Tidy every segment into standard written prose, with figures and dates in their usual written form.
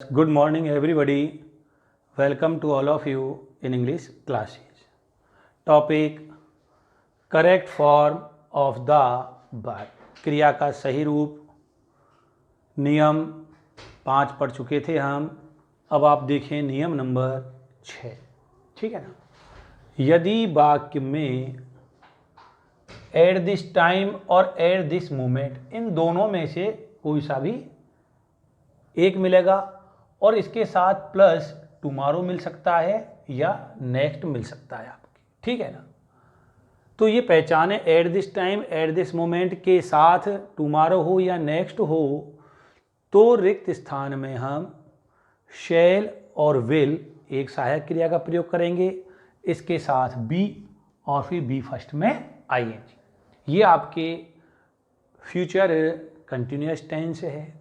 Good morning, everybody. Welcome to all of you in English classes. Topic: correct form of the verb. क्रिया का सही रूप. नियम 5 पढ़ चुके थे हम. अब आप देखें नियम नंबर 6. ठीक है ना. यदि वाक्य में एट दिस टाइम और एट दिस मोमेंट इन दोनों में से कोई सा भी एक मिलेगा और इसके साथ प्लस टुमारो मिल सकता है या नेक्स्ट मिल सकता है आपके. ठीक है ना. तो ये पहचाने eight this time at this moment के साथ टुमारो हो या नेक्स्ट हो तो रिक्त स्थान में हम शैल और विल एक सहायक क्रिया का प्रयोग करेंगे. इसके साथ बी और फिर बी फर्स्ट में आईएनजी. ये आपके फ्यूचर कंटिन्यूअस टेंस है.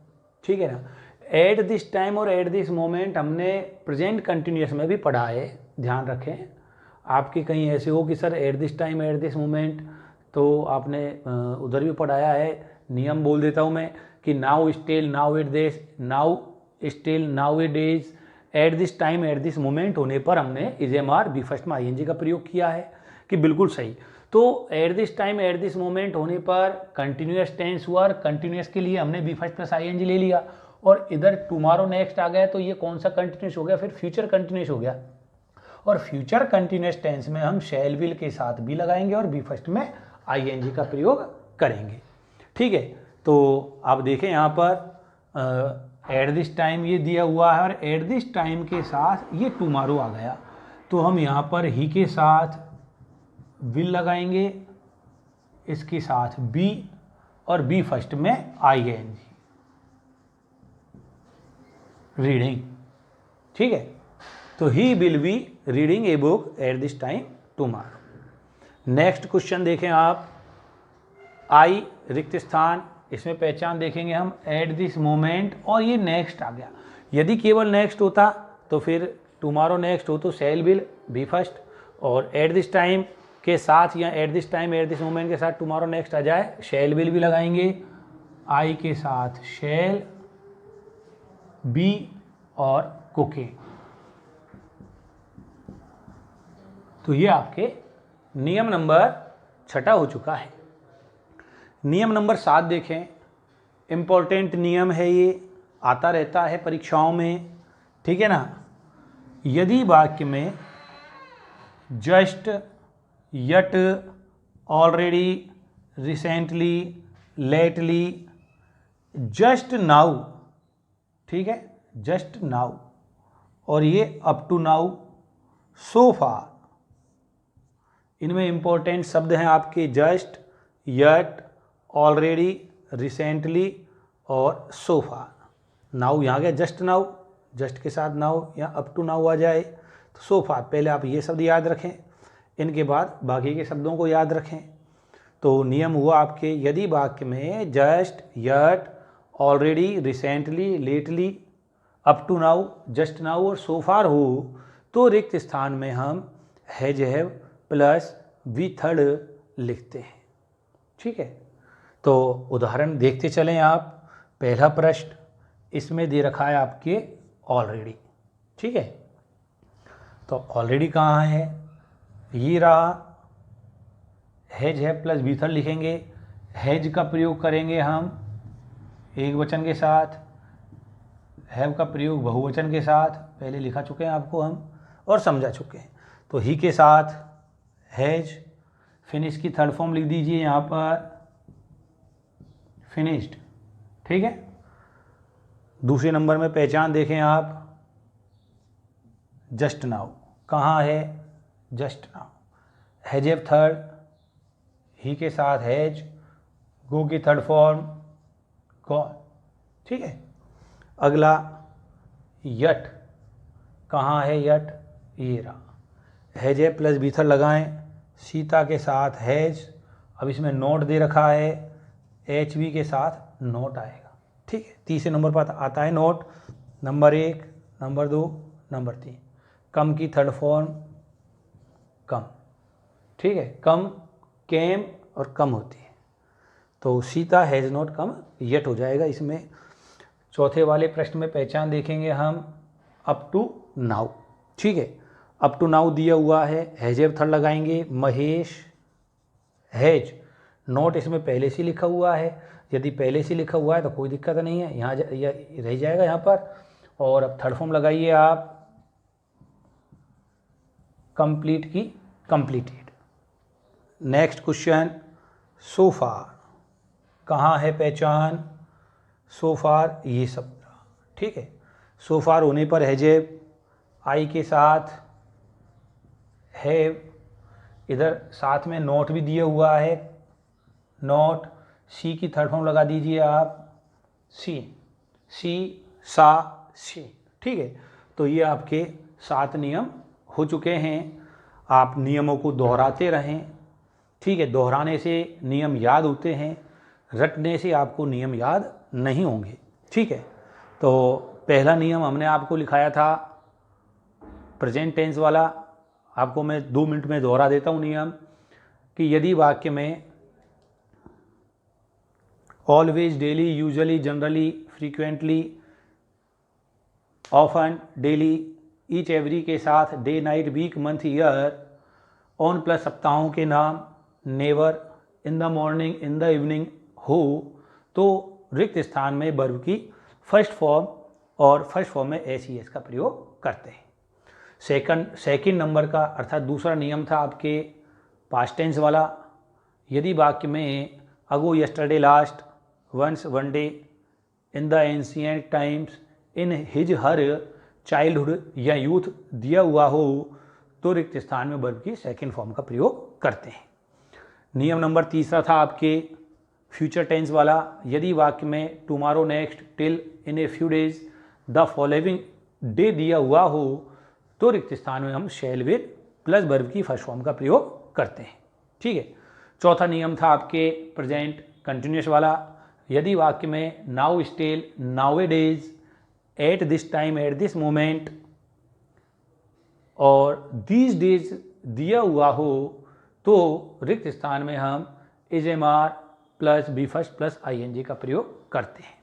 ठीक है ना. एट दिस टाइम और एट दिस मोमेंट हमने प्रेजेंट कंटिन्यूअस में भी पढ़ा है. ध्यान रखें. आपके कहीं ऐसे हो कि sir eight this time at this moment, तो आपने उधर भी पढ़ाया है. नियम बोल देता हूँ मैं कि now still now it this now still now it is eight this time at this moment होने पर हमने इजेमार बी फर्स्ट में आईएनजी का प्रयोग किया है कि बिल्कुल सही. तो eight this time at this moment होने पर कंटिन्यूअस टेंस हुआ और कंटिन्यूअस के लिए हमने बी फर्स्ट प्लस आईएनजी ले लिया और इधर टुमारो नेक्स्ट आ गया. तो ये कौन सा कंटिन्यूस हो गया? फिर फ्यूचर कंटिन्यूस हो गया. और फ्यूचर कंटिन्यूस टेंस में हम शैल विल के साथ भी लगाएंगे और बी फर्स्ट में आईएनजी का प्रयोग करेंगे. ठीक है. तो आप देखें यहाँ पर एट दिस टाइम ये दिया हुआ है और एट दिस टाइम के साथ ये टुमारो आ गया. तो हम यहाँ पर ही के साथ विल लगाएंगे, इसके साथ बी और बी फर्स्ट में आईएनजी. रीडिंग. ठीक है. तो he will be reading a book eight this time tomorrow. Next question देखें आप. आई रिक्त स्थान, इसमें पहचान देखेंगे हम एट दिस मोमेंट और ये नेक्स्ट आ गया. यदि केवल नेक्स्ट होता तो फिर टुमारो नेक्स्ट हो तो शैल विल बी फर्स्ट, और एट दिस टाइम के साथ या eight this time at this moment के साथ टुमारो नेक्स्ट आ जाए शैल विल भी लगाएंगे. आई के साथ शैल, बी और कुकिंग. तो ये आपके नियम नंबर 6 हो चुका है. नियम नंबर 7 देखें. इम्पोर्टेंट नियम है ये, आता रहता है परीक्षाओं में. ठीक है ना. यदि वाक्य में just, yet, already, recently, lately, just now, ठीक है, जस्ट नाउ, और ये अप टू नाउ, सो फार, इनमें इंपॉर्टेंट शब्द हैं आपके जस्ट, यट, ऑलरेडी, रिसेंटली और सो फार. नाउ यहाँ गया जस्ट नाउ, जस्ट के साथ नाउ या अप टू नाउ आ जाए तो सो फार. पहले आप ये शब्द याद रखें, इनके बाद बाकी के शब्दों को याद रखें. तो नियम हुआ आपके, यदि वाक्य में just, yet, already, recently, lately, up to now, just now और सो फार हो तो रिक्त स्थान में हम has have plus V third लिखते हैं. ठीक है. तो उदाहरण देखते चलें आप. पहला प्रश्न इसमें दे रखा है आपके ऑलरेडी. ठीक है. तो ऑलरेडी कहाँ है? ये रहा. Has have plus V third लिखेंगे. हैज का प्रयोग करेंगे हम एक वचन के साथ, हैव का प्रयोग बहुवचन के साथ. पहले लिखा चुके हैं आपको हम और समझा चुके हैं. तो ही के साथ हैज, फिनिश की थर्ड फॉर्म लिख दीजिए यहाँ पर फिनिश्ड. ठीक है. दूसरे नंबर में पहचान देखें आप, जस्ट नाउ कहाँ है? Just now. Has have third, he के साथ हैज, गो की थर्ड फॉर्म गॉन. ठीक है. अगला यट कहाँ है? यट ये रहा. हैज है प्लस बीथर लगाएं. सीता के साथ हैज, अब इसमें नोट दे रखा है, एच वी के साथ नोट आएगा. ठीक है. तीसरे नंबर पर आता है नोट. Number 1, number 2, number 3. कम की थर्ड फॉर्म कम. ठीक है. कम, केम और कम होती है. तो Sita has not come, yet हो जाएगा इसमें. चौथे वाले प्रश्न में पहचान देखेंगे हम अप टू नाउ। ठीक है, अप टू नाउ दिया हुआ है, हैजेव थर्ड लगाएंगे, महेश हैज नोट इसमें पहले से लिखा हुआ है। यदि पहले से लिखा हुआ है तो कोई दिक्कत नहीं है, यहाँ रह जाएगा यहाँ पर। और अब थर्ड फॉर्म लगाइए आप, कंप्लीट की कंप्लीटेड। नेक्स्ट क्वेश्चन, सो फार, कहाँ है पहचान, सो फार ये सब। ठीक है, सो फार होने पर हैजेव आई के साथ हैव, इधर साथ में नोट भी दिया हुआ है, नोट, सी की थर्ड फॉर्म लगा दीजिए आप, सी, सी सा सी। ठीक है, तो ये आपके 7 नियम हो चुके हैं। आप नियमों को दोहराते रहें। ठीक है, दोहराने से नियम याद होते हैं, रटने से आपको नियम याद नहीं होंगे। ठीक है, तो पहला नियम हमने आपको लिखाया था प्रेजेंट टेंस वाला, आपको मैं 2 मिनट में दोहरा देता हूँ नियम, कि यदि वाक्य में always, daily, usually, generally, frequently, often, daily, each every के साथ day, night, week, month, year, on plus सप्ताहों के नाम, never, in the morning, in the evening हो, तो रिक्त स्थान में वर्ब की फर्स्ट फॉर्म और फर्स्ट फॉर्म में एस ई एस का प्रयोग करते हैं। सेकंड नंबर का अर्थात दूसरा नियम था आपके पास्ट टेंस वाला। यदि वाक्य में ago, yesterday, last, once, one day, in the ancient times, in his her, childhood या यूथ दिया हुआ हो, तो रिक्त स्थान में वर्ब की सेकंड फॉर्म का प्रयोग करते हैं। नियम नंबर तीसरा था आपके फ्यूचर टेंस वाला। यदि वाक्य में tomorrow, next, till, in a few days, the following day दिया हुआ हो, तो रिक्त स्थान में हम शैल विल प्लस वर्ब की फर्स्ट फॉर्म का प्रयोग करते हैं। ठीक है, चौथा नियम था आपके प्रेजेंट कंटिन्यूस वाला। यदि वाक्य में now, still, nowadays, at this time, at this moment और दीज डेज दिया हुआ हो, तो रिक्त स्थान में हम is am are plus B first plus I N G का प्रयोग करते हैं।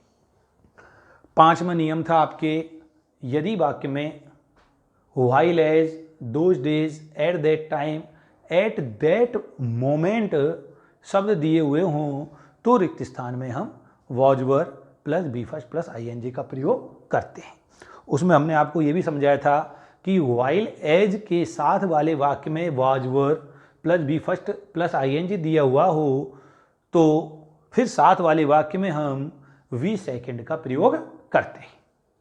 पांचवा नियम था आपके, यदि वाक्य में while as, those days, at that time, at that moment शब्द दिए हुए हों, तो रिक्त स्थान में हम was were plus B first plus I N G का प्रयोग करते हैं। उसमें हमने आपको ये भी समझाया था कि व्हाइल एज के साथ वाले वाक्य में was were plus B first plus I N G दिया हुआ हो, तो फिर साथ वाले वाक्य में हम वी सेकंड का प्रयोग करते हैं।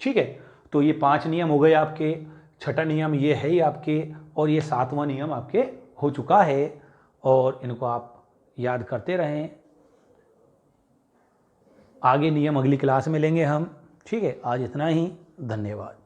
ठीक है, तो ये 5 नियम हो गए आपके। छठा नियम ये है ही आपके, और ये 7वां नियम आपके हो चुका है, और इनको आप याद करते रहें। आगे नियम अगली क्लास में लेंगे हम। ठीक है, आज इतना ही, धन्यवाद।